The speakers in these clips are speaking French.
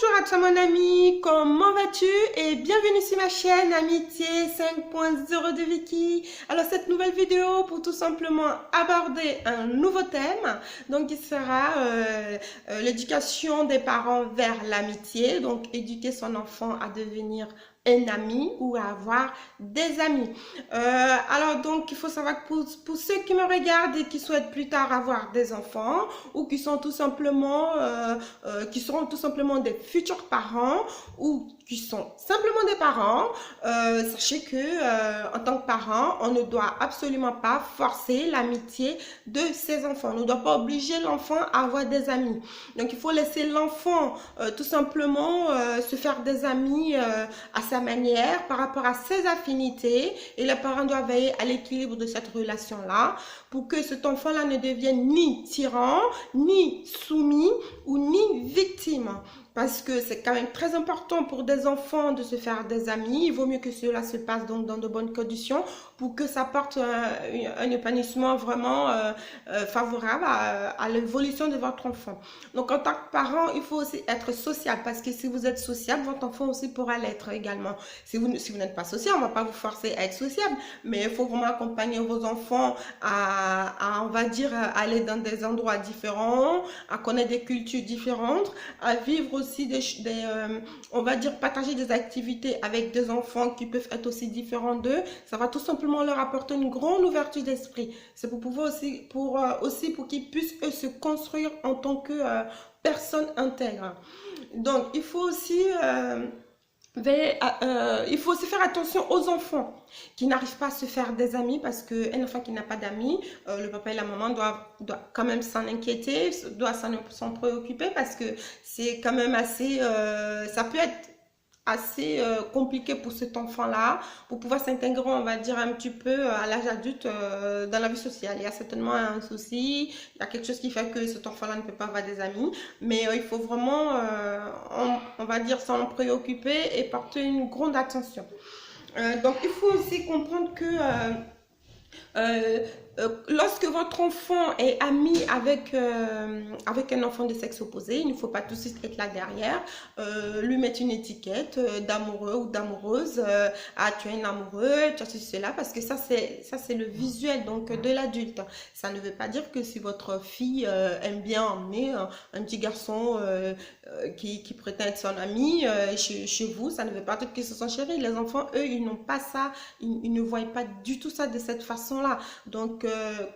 Bonjour à toi mon ami, comment vas-tu? Et bienvenue sur ma chaîne Amitié 5.0 de Vicky. Alors cette nouvelle vidéo pour tout simplement aborder un nouveau thème, donc qui sera l'éducation des parents vers l'amitié, donc éduquer son enfant à devenir un ami ou à avoir des amis. Alors donc il faut savoir que pour ceux qui me regardent et qui souhaitent plus tard avoir des enfants ou qui sont tout simplement qui seront tout simplement des futurs parents ou qui sont simplement des parents, sachez que en tant que parent, on ne doit absolument pas forcer l'amitié de ses enfants. On ne doit pas obliger l'enfant à avoir des amis. Donc il faut laisser l'enfant tout simplement se faire des amis à sa manière par rapport à ses affinités, et les parents doivent veiller à l'équilibre de cette relation-là pour que cet enfant-là ne devienne ni tyran, ni soumis ou ni victime. Parce que c'est quand même très important pour des enfants de se faire des amis. Il vaut mieux que cela se passe donc dans de bonnes conditions pour que ça porte un épanouissement vraiment favorable à l'évolution de votre enfant. Donc en tant que parent, il faut aussi être sociable, parce que si vous êtes sociable, votre enfant aussi pourra l'être également. Si vous n'êtes pas sociable, on ne va pas vous forcer à être sociable, mais il faut vraiment accompagner vos enfants on va dire, aller dans des endroits différents, à connaître des cultures différentes, à vivre aussi on va dire, partager des activités avec des enfants qui peuvent être aussi différents d'eux. Ça va tout simplement leur apporter une grande ouverture d'esprit. C'est pour pouvoir aussi pour qu'ils puissent eux se construire en tant que personnes intègres. Donc il faut aussi il faut aussi faire attention aux enfants qui n'arrivent pas à se faire des amis, parce qu'un enfant qui n'a pas d'amis, le papa et la maman doivent quand même s'en inquiéter, doivent s'en préoccuper, parce que c'est quand même assez, ça peut être assez compliqué pour cet enfant-là, pour pouvoir s'intégrer, on va dire, un petit peu à l'âge adulte dans la vie sociale. Il y a certainement un souci, il y a quelque chose qui fait que cet enfant-là ne peut pas avoir des amis, mais il faut vraiment, on va dire, s'en préoccuper et porter une grande attention. Donc, il faut aussi comprendre que lorsque votre enfant est ami avec un enfant de sexe opposé, il ne faut pas tout de suite être là derrière, lui mettre une étiquette d'amoureux ou d'amoureuse. Ah, tu es un amoureux, tu as cela, parce que ça c'est le visuel donc de l'adulte. Ça ne veut pas dire que si votre fille aime bien emmener un petit garçon qui prétend être son ami chez vous, ça ne veut pas dire qu'ils se sont chéris. Les enfants, eux, ils n'ont pas ça, ils ne voient pas du tout ça de cette façon-là. Donc,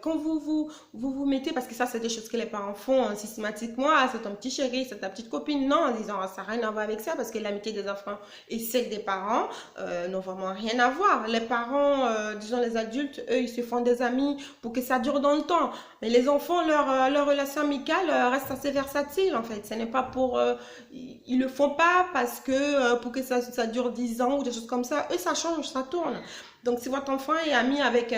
quand vous mettez, parce que ça, c'est des choses que les parents font systématiquement, ah, c'est ton petit chéri, c'est ta petite copine, non, en disant, ah, ça n'a rien à voir avec ça, parce que l'amitié des enfants et celle des parents n'ont vraiment rien à voir. Les parents, disons les adultes, eux, ils se font des amis pour que ça dure dans le temps. Mais les enfants, leur relation amicale reste assez versatile, en fait. Ce n'est pas pour... ils le font pas parce que pour que ça dure 10 ans ou des choses comme ça. Eux, ça change, ça tourne. Donc, si votre enfant est ami avec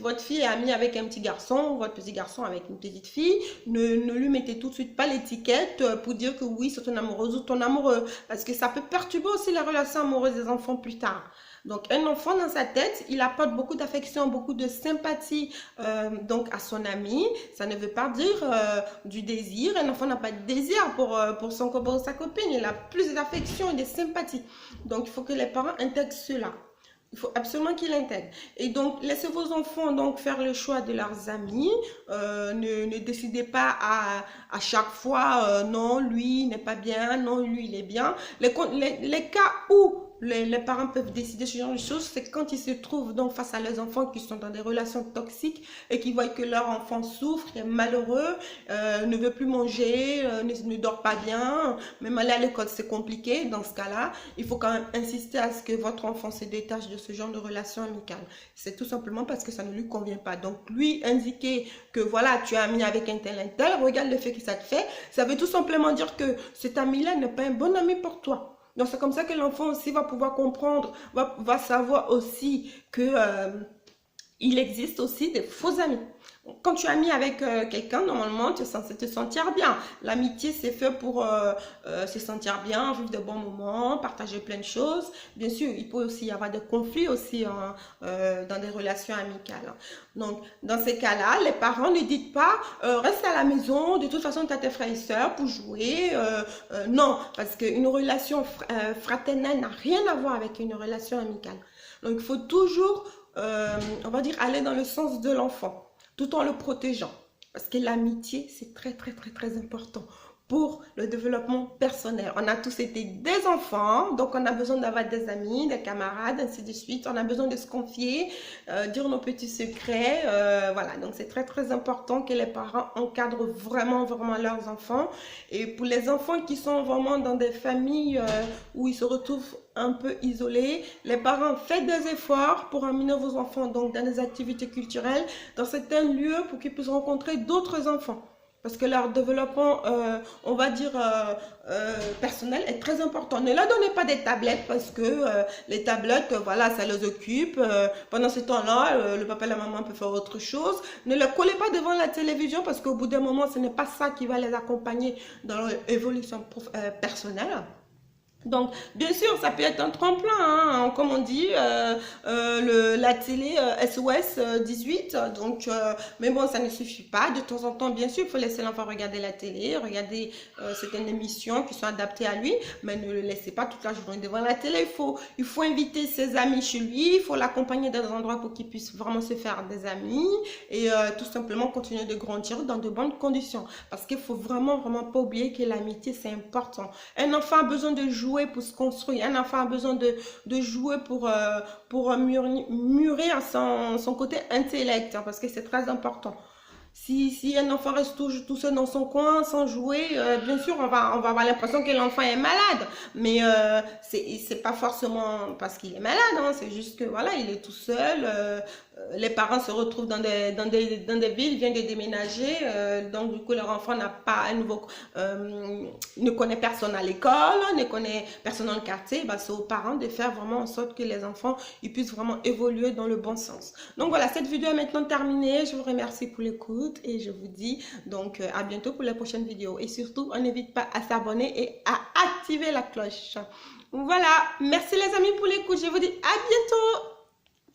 votre fille est amie avec un petit garçon, votre petit garçon avec une petite fille, ne lui mettez tout de suite pas l'étiquette pour dire que oui, c'est ton amoureuse ou ton amoureux. Parce que ça peut perturber aussi la relation amoureuse des enfants plus tard. Donc, un enfant dans sa tête, il apporte beaucoup d'affection, beaucoup de sympathie donc à son ami. Ça ne veut pas dire du désir. Un enfant n'a pas de désir pour son copain ou sa copine. Il a plus d'affection et de sympathie. Donc, il faut que les parents intègrent cela. Il faut absolument qu'ils l'intègrent. Et donc, laissez vos enfants donc faire le choix de leurs amis. Ne décidez pas à chaque fois, non, lui n'est pas bien, non, lui, il est bien. Les cas où les parents peuvent décider ce genre de choses, c'est quand ils se trouvent donc face à leurs enfants qui sont dans des relations toxiques et qui voient que leur enfant souffre, est malheureux, ne veut plus manger, ne dort pas bien, même aller à l'école c'est compliqué. Dans ce cas-là, il faut quand même insister à ce que votre enfant se détache de ce genre de relation amicale. C'est tout simplement parce que ça ne lui convient pas. Donc lui indiquer que voilà, tu es ami avec un tel, regarde le fait que ça te fait, ça veut tout simplement dire que cet ami-là n'est pas un bon ami pour toi. Donc, c'est comme ça que l'enfant aussi va pouvoir comprendre, va savoir aussi que Il existe aussi des faux amis. Quand tu es ami avec quelqu'un, normalement, tu es censé te sentir bien. L'amitié, c'est fait pour se sentir bien, vivre de bons moments, partager plein de choses. Bien sûr, il peut aussi y avoir des conflits aussi hein, dans des relations amicales. Donc, dans ces cas-là, les parents ne disent pas reste à la maison, de toute façon, tu as tes frères et sœurs pour jouer. Non, parce qu'une relation fraternelle n'a rien à voir avec une relation amicale. Donc, il faut toujours on va dire, aller dans le sens de l'enfant, tout en le protégeant. Parce que l'amitié, c'est très, très, très, très important pour le développement personnel. On a tous été des enfants, donc on a besoin d'avoir des amis, des camarades, ainsi de suite. On a besoin de se confier, dire nos petits secrets. Voilà, donc c'est très, très important que les parents encadrent vraiment, vraiment leurs enfants. Et pour les enfants qui sont vraiment dans des familles où ils se retrouvent un peu isolés, les parents faites des efforts pour amener vos enfants donc dans des activités culturelles, dans certains lieux pour qu'ils puissent rencontrer d'autres enfants. Parce que leur développement, on va dire, personnel est très important. Ne leur donnez pas des tablettes parce que les tablettes, voilà, ça les occupe. Pendant ce temps-là, le papa et la maman peuvent faire autre chose. Ne les collez pas devant la télévision parce qu'au bout d'un moment, ce n'est pas ça qui va les accompagner dans leur évolution personnelle. Donc, bien sûr, ça peut être un tremplin, hein, comme on dit, la télé SOS 18. Donc, mais bon, ça ne suffit pas. De temps en temps, bien sûr, il faut laisser l'enfant regarder la télé, regarder certaines émissions qui sont adaptées à lui, mais ne le laissez pas toute la journée devant la télé. Il faut inviter ses amis chez lui, il faut l'accompagner dans des endroits pour qu'il puisse vraiment se faire des amis et tout simplement continuer de grandir dans de bonnes conditions. Parce qu'il faut vraiment, vraiment pas oublier que l'amitié, c'est important. Un enfant a besoin de jouer pour se construire. Un enfant a besoin de jouer pour mûrir son côté intellect, hein, parce que c'est très important. Si un enfant reste tout seul dans son coin sans jouer, bien sûr, on va avoir l'impression que l'enfant est malade. Mais c'est pas forcément parce qu'il est malade, hein, c'est juste que voilà, il est tout seul. Les parents se retrouvent dans des villes, viennent de déménager, donc du coup leur enfant n'a pas un nouveau, ne connaît personne à l'école, ne connaît personne dans le quartier. Bah, c'est aux parents de faire vraiment en sorte que les enfants ils puissent vraiment évoluer dans le bon sens. Donc voilà, cette vidéo est maintenant terminée. Je vous remercie pour l'écoute et je vous dis donc à bientôt pour les prochaines vidéos. Et surtout, on n'hésite pas à s'abonner et à activer la cloche. Voilà, merci les amis pour l'écoute. Je vous dis à bientôt.